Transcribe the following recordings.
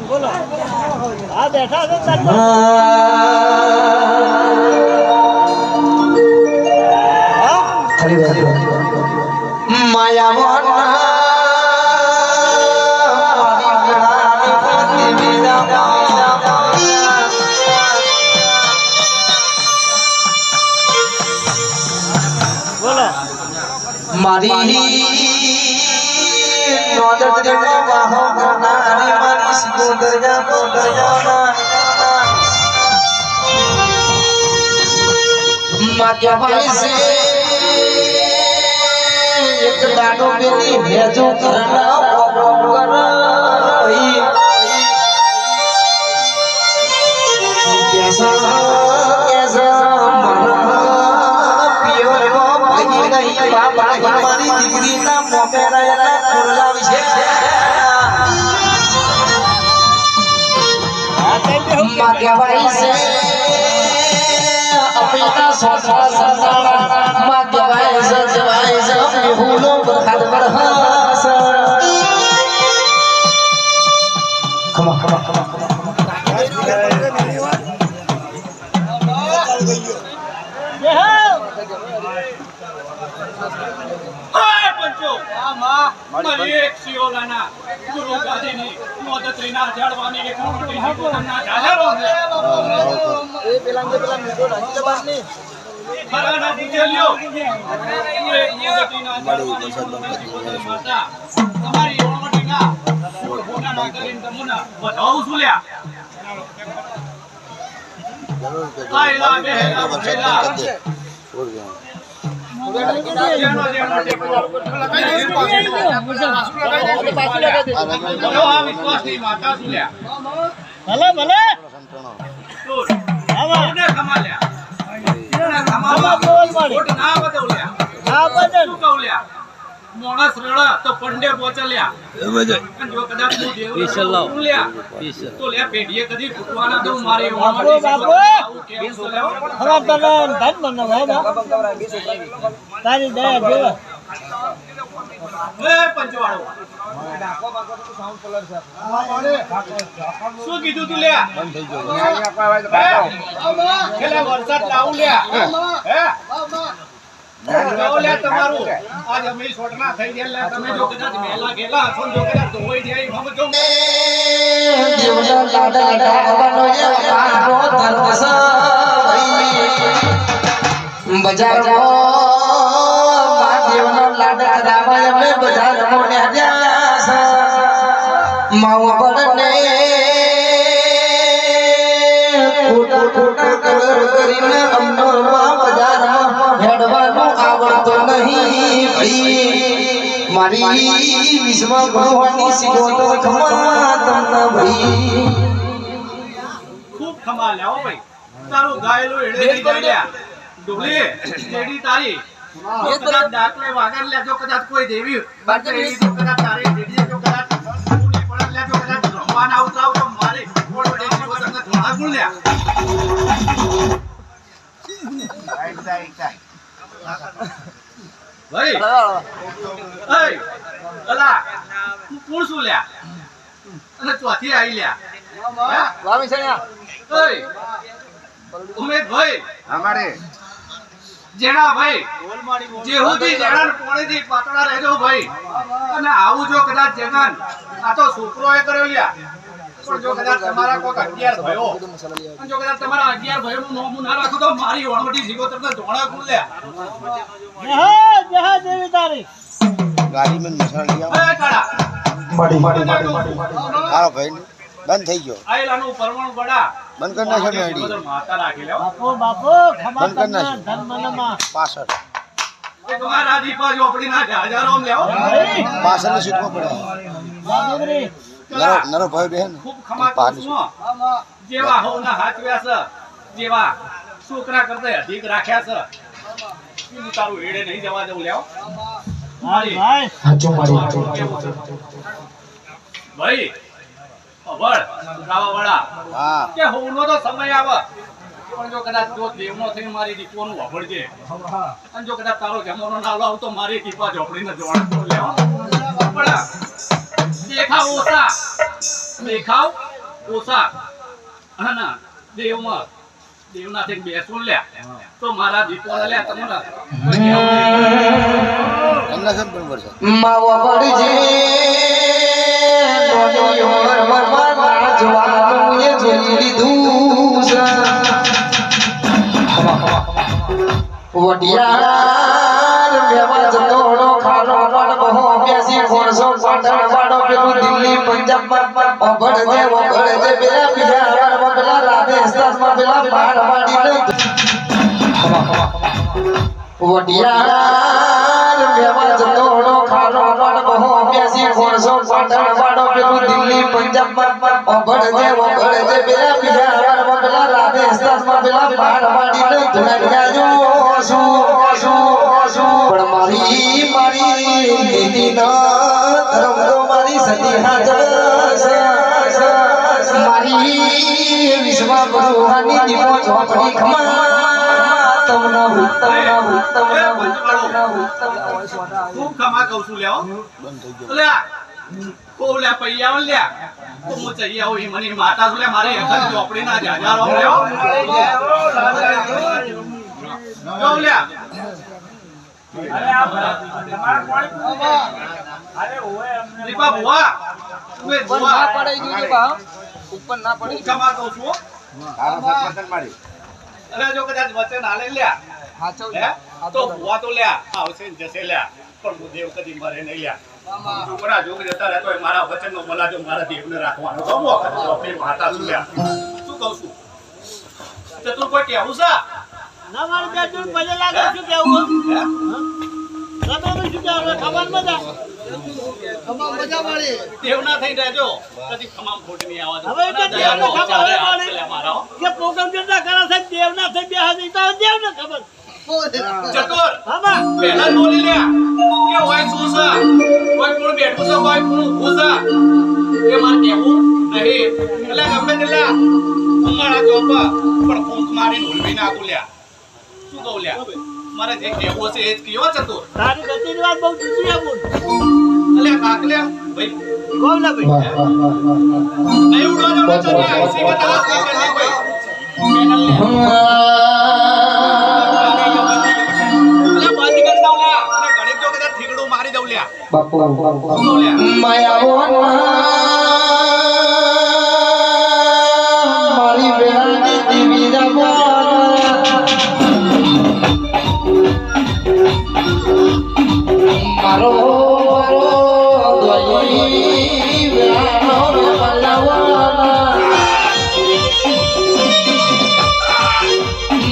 બોલો આ બેઠા છે મારી નોંધ વાહો નારી મારી સિકોદર જા માગ્યા ભાઈ સે એક દાડો પેલી ભેજો કરના કેસા મારી દીકરી ના મોમેરા કુરલા વિશે માગ્યાવાઈ છે અપીના સોસા સસાડા માગ્યાવાઈ છે જવાઈ છે બેહુલો બરખાદ બરહાસ ખમા એક સિયોલાના ગુરુ ગાદીની મોદત્રીના જાળવાની એક મોટી હાકોના જાજારો એ પેલા મીઠો રાખી દબાની ખરાના પૂછેલ્યો એક મોદત્રીના જાળવાની માતા તમારી ઓળમટીના ફોટા ના કરીને તમુના બધાઉ સુલ્યા આયલા બેલા બખેલા મોણસ રડા તો પંડે પોચલ્યા જો કદાચ હું દેવ તો લે પેઢીએ કદી ફૂટવાના દઉં મારી તારી દયા જોવે પંચવાળો શું કીધું તું લ્યા વરસાદ લાવું લ્યા તમારું આજ અમે છોટના થઈ ગયા તમે જો કદાચ મેલા ગેલા હશો જો કદાચ ધોઈ જાય સમજો દેવના લાડા લાડવાનો જે પારો ધર્મસ બજારમાં મા દેવના લાડા કરાવા અમે બજારમાં ન્યા માવ પડને ખોટા કલર કરીને અમનો બજારમાં હેડવાનું આવડતો નહીં ભાઈ મારી વિશ્વમાં ભણવાની સિકોતર ખમા તમને ભાઈ ખૂબ ખમા લ્યાઓ ભાઈ તારું ગાયલું એડે નહીં ગાયલ્યા ડોલી જેડી તારી એ કદાચ દાખલે વાગર લેજો કદાચ કોઈ દેવી બાકી એડી તો કદાચ તારે જેડી જો કદાચ પૂરી પડે લેજો કદાચ રમવાન આવતા તો મારે કોણ વડે જીવો તમને ધોળા ગુણ લ્યા ભાઈ એય અલા કોણ શું લ્યા અને ચોથી આવી લ્યા વામી સણ્યા એય ઉમેદ ભાઈ અમારે જેણા ભાઈ જેહુદી જેણા પોણેથી પાતળા રહેજો ભાઈ અને આવું જો કદાચ જગન આ તો છોકરોએ કર્યો લ્યા પણ જો કદાચ તમારા કોક 11 ભયો અને જો કદાચ તમારા 11 ભયોનું નામ ના રાખો તો મારી ઓણવટી જીગો તમને ધોણા ગુણ લ્યા જહા દેવી તારી ગાડી માં મસાલા લીયા એ કાળા માડી હાલો ભાઈ બંધ થઈ ગયો આયલાનું પરવણ બડા બંધ કરી નાખ્યો મેડી માતા રાખી લ્યો બાપો ખમા કરના ધનમનમાં પાછળ એ તમારા દીપા ઝોપડી ના જાજારો લેવો પાછળ સીટમાં પડ્યા જાદવરી નરો ભાઈ બેન ખૂબ ખમા કરું છું જેવા હોના હાચવ્યા છે જેવા છોકરા કરતા અધિક રાખ્યા છે ઈ તારું હેડે નહીં જવા દઉં લેવો ભાઈ હાચો મારી ભાઈ અવળ રાવા વાળા હા કે હોનો તો સમય આવે પણ જો કદાચ જો દેવનો થઈને મારી દીકરીનું વાપરજે અને જો કદાચ તારો જમાનો ના લાવ તો મારી દીપા ઝોપડીને જોડ લેવા પણ દેખાવ ઓછા હા દેવમાં દેવના થઈને બેસું લ્યા તો મારા દીપોને લ્યા તમને એમના કેમ પણ વરસાદ માવા પડજે ડોની ઓર વરવા જવાનું એ જોઈ લીધું છે વડિયાર મેવા જતોડો ખારો પણ બહુ બેસી ફોરસો પાટણ વાળો પેલું દિલ્હી પંજાબમાં ઓગળજે પેલા બીજા વગલા રાજસ્થાનમાં પેલા મારવાડી વડિયાર મેવા જતોડો ખારો પણ બહુ બેસી ફોરસો પાટણ વાળો પેલું દિલ્હી પંજાબમાં ઓગળજે પેલા બીજા વગલા રાજસ્થાનમાં પેલા મારવાડી ધુનાડ્યા પણ મારી દીદીના ધર્મનો મારી સતી હાજર મારી વિશ્વા ભગવાનની દીવો ઝોપડી ખમા તમને ખૂબ ખમા કહું છું લેવો બંધ થઈ ગયો લ્યા કો લ્યા પૈયા લ્યા તો હું ચઈ આવું ઈ મની માતા છું લે મારે એક જ ઝોપડીના જાજારો લેવો જો લ્યા દીપા ભુવા તું ભુવા ઉપર ના પડી ખમા કહું છું અરે જો કદાચ વચન હાલે લ્યા હે? તો ભુવા તો લ્યા આવશે ને જશે લ્યા પણ હું દેવ કદી મરે નહીં લ્યા છોકરા જોગ જતા રહેતો હોય મારા વચનનો મલાજો મારા દેવને રાખવાનો તો આપણી માતા છું લ્યા શું કહું છું ચતુર કોઈ કહેવું છે ના મારે ત્યાં જોઈને પછી લાગે શું કેવું હે? તમે શું કેવું ખબર મજા વાળી દેવના થઈ રહેજો કદી ખમામ ખોટ નહીં આવવા હવે એટલે દેવને ખબર ચાલે હોય હાથ મારે. લે મારા કે પ્રોગ્રામ જેટલા કરે છે દેવના થઈ બે હાથ તો દેવને ખબર ચતુર હામાં પહેલા બોલી લ્યા કે ઓય શું છે કોઈ કોણ બેઠું છે કોઈ કોણ ઊભું છે એ મારે કહેવું નહીં એટલે ગમે તેટલા અમારા ચોપા પણ ફૂંક મારી ઢોલવી નાખું લ્યા શું કહું લ્યા મારે જે કહેવું છે એ જ કહેવો ચતુર તારી ગતિની વાત બહુ જુદી આપું એટલે કાકલ્યા ભાઈ કોણ ના ભાઈ નહીં ઉડવા દો ચતુર ઇસી કે તલાશ નહીં કરની ભાઈ પેનલ લે એટલે બાજી કરી દઉં લ્યા અને ગણિત જો કદાચ થીગડું મારી દઉં લ્યા બાપુ શું લ્યા મારી બેરાની દીવી મારો દોઈ બેરાનો પલ્લાવા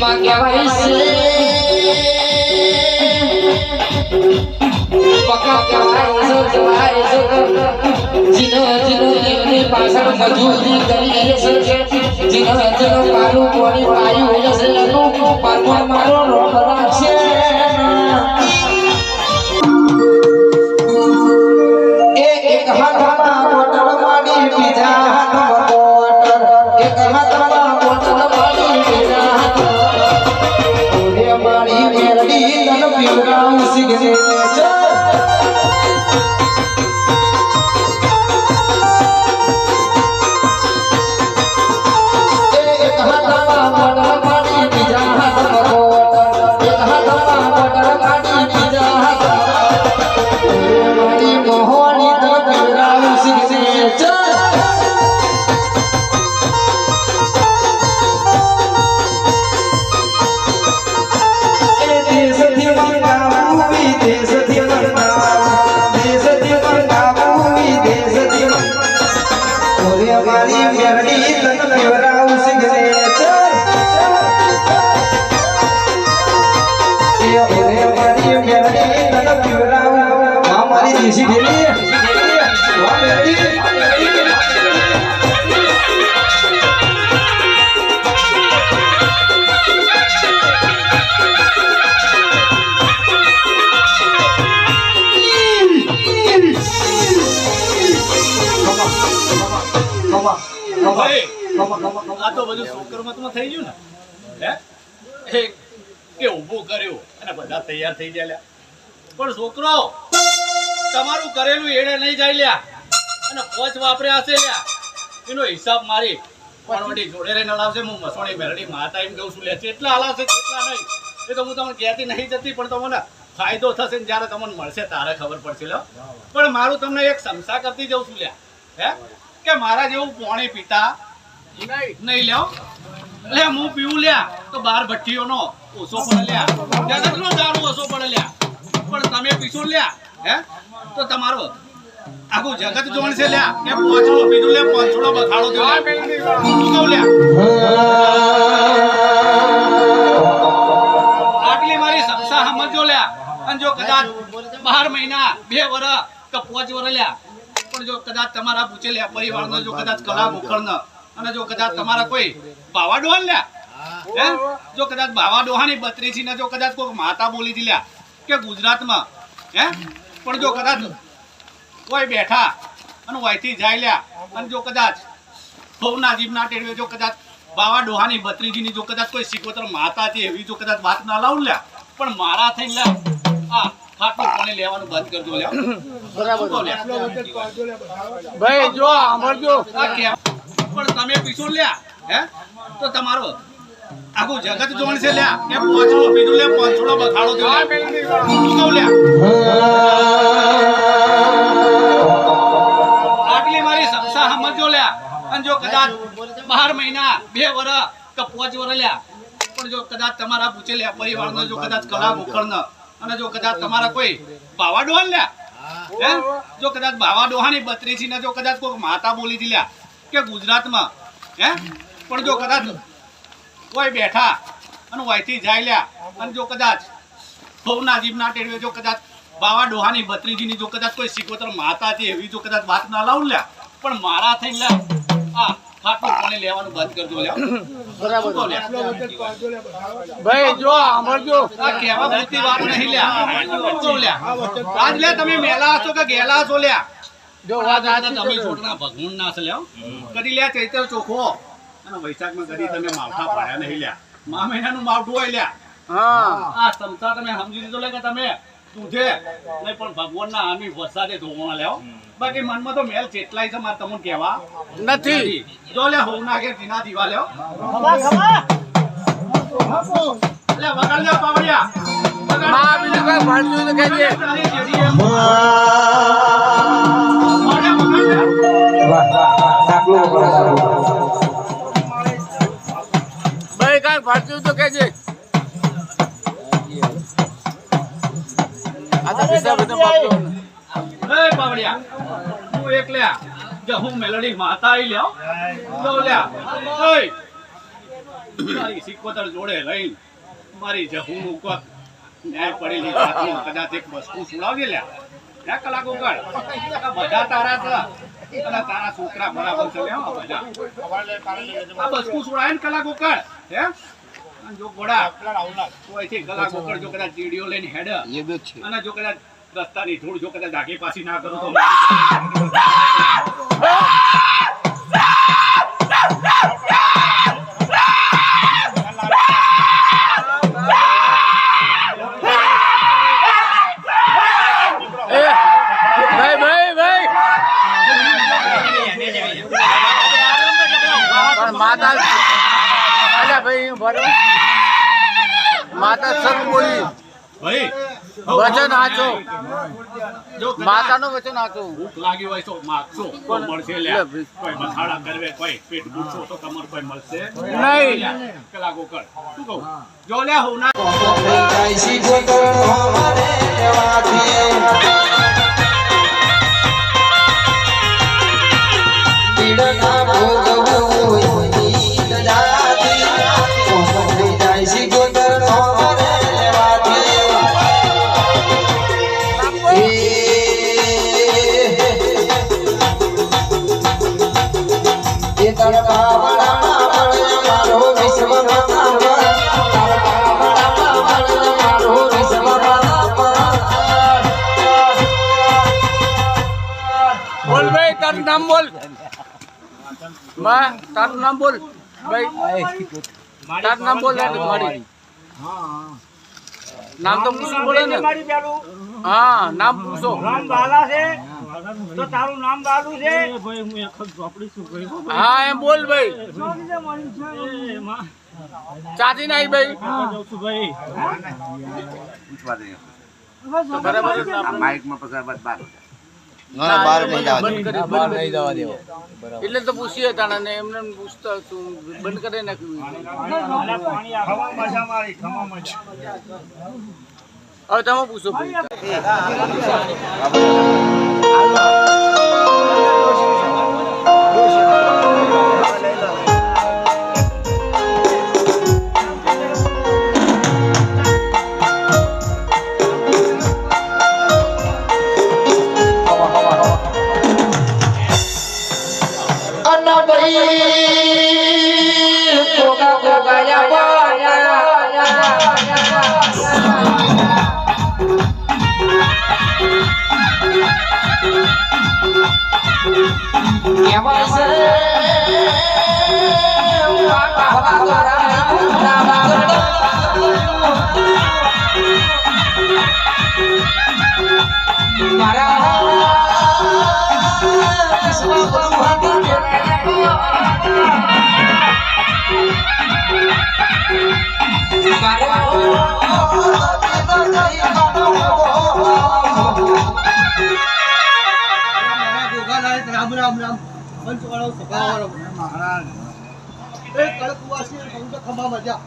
માં કહેવાય છે પકા કહેવાય છે જીનો એમની પાછળ મજૂરી કરી છે જીનો મારું કોણી પાયું છે એનું પાછળ મારો રોગ રાખશે એક હાથમાં બોટલ માડી બીજા હાથમાં બોટલ એક હાથમાં બોટલ માડી બીજા હાથમાં ઓરે મારી મેરડી તન પીવડાવું સિગરે ભાઈ આ તો બધું છોકરમાં થઈ ગયું ને હે કે ઊભું કર્યું અને બધા તૈયાર થઈ ગયા લ્યા. પણ છોકરો તમારું કરેલું એડે નહીં જાય લ્યા અને પોચ વાપર્યા હશે લ્યા એનો હિસાબ મારી પરવડી જોડે રહીને લાવશે. હું મસોણી મેરડી માતા એમ કહું છું લે કેટલા હલાવશે કેટલા નહીં એ તો હું તમને કહેતી નહીં જતી પણ તમને ફાયદો થશે ને જ્યારે તમને મળશે તારે ખબર પડશે લ્યો. પણ મારું તમને એક સમસા કરતી જઉં છું લ્યા હે કે મારા જેવું પાણી પીતા નહીં લ્યો લે હું પીવું લ્યા તો 12 ભઠ્ઠીઓનો ઓછો પડે લ્યા જગતનો દારૂ ઓછો પડે લ્યા પણ તમે પીશો લ્યા હે તો તમારો આખું જગત જોણ છે લ્યા કે પોચડો પીધું લે પોચડો બખાડો દો શું કહું લ્યા આટલી મારી સમસા સમજો લ્યા અને જો કદાચ 12 મહિના 2 વર્ષ કે 5 વર્ષ લ્યા પણ જો કદાચ તમારા પૂછે લ્યા પરિવારનો જો કદાચ કલા ગોખળનો અને જો કદાચ તમારા કોઈ બાવા ડોહાન લ્યા હે જો કદાચ બાવા ડોહાની બત્રીસી ને જો કદાચ કોઈ માતા બોલી દી લ્યા કે ગુજરાતમાં હે પણ જો કદાચ કોઈ બેઠા અને વાયથી જાય લ્યા અને જો કદાચ ભવના જીભના ટેડવે જો કદાચ બાવા ડોહાની બત્રીજીની જો કદાચ કોઈ સિકોતર માતા છે એવી જો કદાચ વાત ના લાવું લ્યા પણ મારા થઈને લ્યા આ ખાટું પાણી લેવાનું બંધ કરજો લ્યા બરાબર ભાઈ જો અમરજો આ કેમ પણ તમે પીશો લ્યા હે તો તમારો આખું જગત જોણ છે લ્યા કે પોચડો પીધું લે પોચડો બખાડો દો શું કહું લ્યા આટલી મારી સમસા સમજો લ્યા અને જો કદાચ 12 મહિના 2 વર્ષ કે 5 વર્ષ લ્યા પણ જો કદાચ તમારા પૂછે લ્યા પરિવારનો જો કદાચ કલા ગોખળનો અને જો કદાચ તમારા કોઈ બાવા ડોહાન લ્યા હે જો કદાચ બાવા ડોહાની બત્રીસી ને જો કદાચ કોઈ માતા બોલી દી લ્યા કે ગુજરાતમાં હે પણ જો કદાચ કોઈ બેઠા અને વાયથી જાય લ્યા અને જો કદાચ ભવના જીભના ટેડવે જો કદાચ બાવા ડોહાની બત્રીજીની જો કદાચ કોઈ સિકોતર માતા છે એવી જો કદાચ વાત ના લાવું લ્યા પણ મારા થઈને લ્યા આ ખાટું પાણી લેવાનું બંધ કરજો લ્યા બરાબર ભાઈ જો અમરજો આ કહેવા પૂરતી વાત નહીં લ્યા શું લ્યા આજ લે તમે મેલા છો કે ગેલા છો લ્યા જો વાત આ તમે છોટના ભગવાન ના છે લ્યા કદી લ્યા ચૈત્ર ચોખો અને વૈશાખમાં કદી તમે માવઠા પાડ્યા નહીં લ્યા મા મહિનાનું માવઠું હોય લ્યા હા આ સમસા તમે સમજી લીધો લે કે તમે તુજે નહીં પણ ભગવાનના આમી વરસાદે ધોવાના લ્યાઓ બાકી મનમાં તો મેલ ચેટલાય છે મારે તમને કહેવા નથી જો લે હોવ ના ઘેર જીના દીવા લ્યો લે વગાડ લ્યો પાવડિયા માં બીજું કઈ ભાડતું તો કહેજે ભાઈ કઈ ભાડતું તો કહેજે આ તો પૈસા બધું માપતો એ પાવડિયા હું એકલ્યા જો હું મેલડી માતા આઈ લ્યો જો લ્યા ઓય મારી સિકોતર જોડે લઈ મારી જહું કોક ન્યાય પડેલી વાતનો કદાચ એક વસ્તુ સુડાવજે લ્યા હે કલાકો કર આ બધા તારા છે અને તારા છોકરા બરાબર છે લ્યો આ બધા આ વસ્તુ સુડાય ને કલાકો કર હે અને જો ગોડા કોઈથી કલાકો કર જો કદાચ ચીડીઓ લઈને હેડ અને જો કદાચ રસ્તાની ધૂળ જો કદાચ આગી પાછી ના કરું તો માતા અલ્યા ભાઈ ભરો માતા સત બોલી ભાઈ વચન હાચો જો કદાચ માતાનો વચન હાચો ભૂખ લાગી હોય તો માગશો તો મળશે લ્યા કોઈ મથાળા કરવે કોઈ પેટ પૂછો તો કમર કોઈ મળશે નહીં કલાકો કર શું કહું જો લ્યા હું ના બોલ ભાઈ તારું નામ બોલ માં તારું નામ બોલ ભાઈ તાર નામ બોલ મારી નામ તો પૂછવું પડે ને મારી પેલું હા નામ પૂછો નામ બાલા છે તો તારું નામ બાલુ છે ભાઈ હું એક જ ઝોપડી છું ભાઈ હા એમ બોલ ભાઈ ચાચી નાઈ ભાઈ જાઉં છું ભાઈ તો બરાબર છે ના બહાર નહીં જવા બંધ કરી, બહાર બંધ નહીં જવા દેવો એટલે તો પૂછીએ તાણે ને એમને પૂછતા છું બંધ કરી નાખ્યું પાણી ખમા મજા મારી ખમા મજા હવે તમે પૂછો ભાઈ રામ રામ રામ પંચવાળો સભાવાળો મહારાજ એ કળકવાસી સમજો ખમા મજા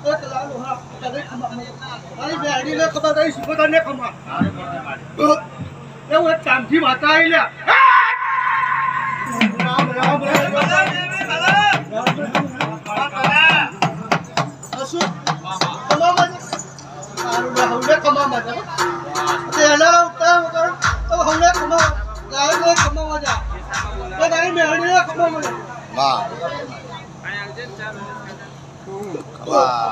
એક લાલો હા કદે ખમા મારી બેડી ને ખબર કઈ સુપર ને ખમા એવું એક ચામથી માતા આઈ લ્યા રામ રામ અસુ ખમા મજા મારું ને હવલે ખમા મજા તેલા ઉતા વગર તો હવલે ખમા ગાય ને ખમા મજા તો ગાય બેડી ને ખમા મજા વાહ વાહ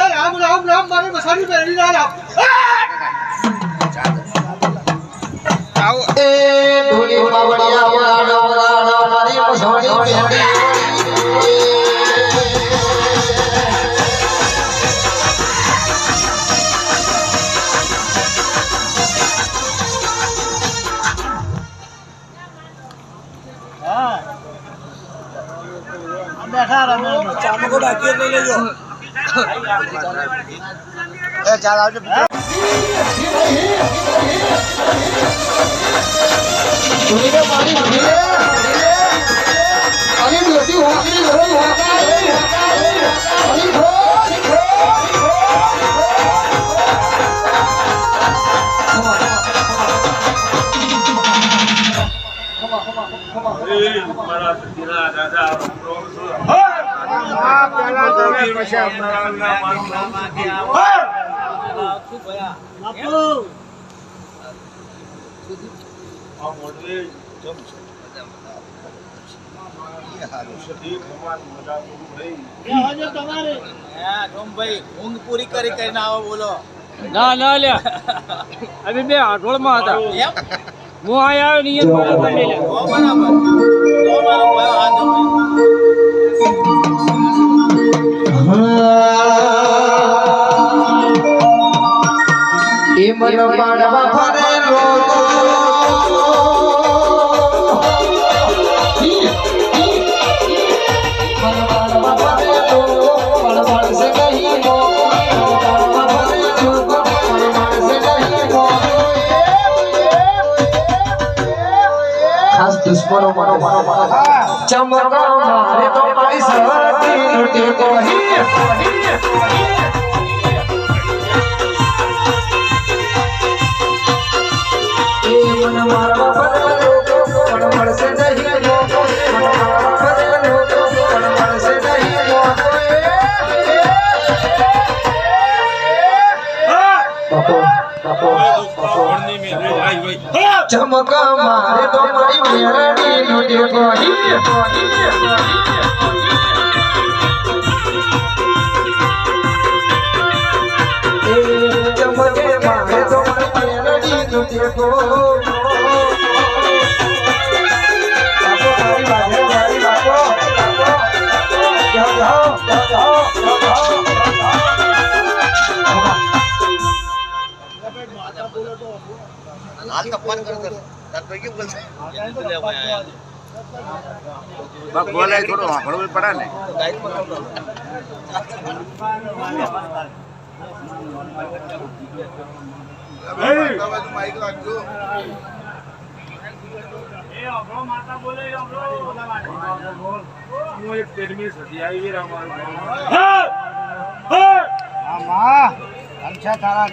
રામ રામ રામ મારી મસાલી બેડી ના રામ એ ઢોલી બાવળિયા વાળો વાળો મારી મસોડી બેડી બેઠા રમે ચામકો બાકી લઈ લેજો એ ચાલ આવજો ઢોલી મારી ઢોલી અલી બેટી હોકી હોકી અલી ઊંઘ પૂરી કરી કરીને આવો બોલો ના ના લ્યા અમે બે આઠોળમાં હતા હું આયા આવ્યો નિયત મારા કરી લે એ મન પાડવા ફરે લોકો મન પાડવા ફરે લોકો પણ મળશે નહીં મોકો મન પાડવા ફરે લોકો પણ મળશે નહીં મોકો ખાસ દુશ્મનો મારો ચમકો મારે તો મારી સવાતી લૂટે કોઈ मन मारवा बदल लोगो पण મળશે નહીં મોકો मन मारवा बदल लोगो पण મળશે નહીં મોકો ચમકા મારે તો મારી મેરડી લૂટે કોઈ ચમકે મારે તો મારી મેરડી લૂટે કોઈ હાલ તો ફોન કરો તાર તો કેવું બોલશે બસ બોલાય થોડું સાંભળવું પડે ને તારા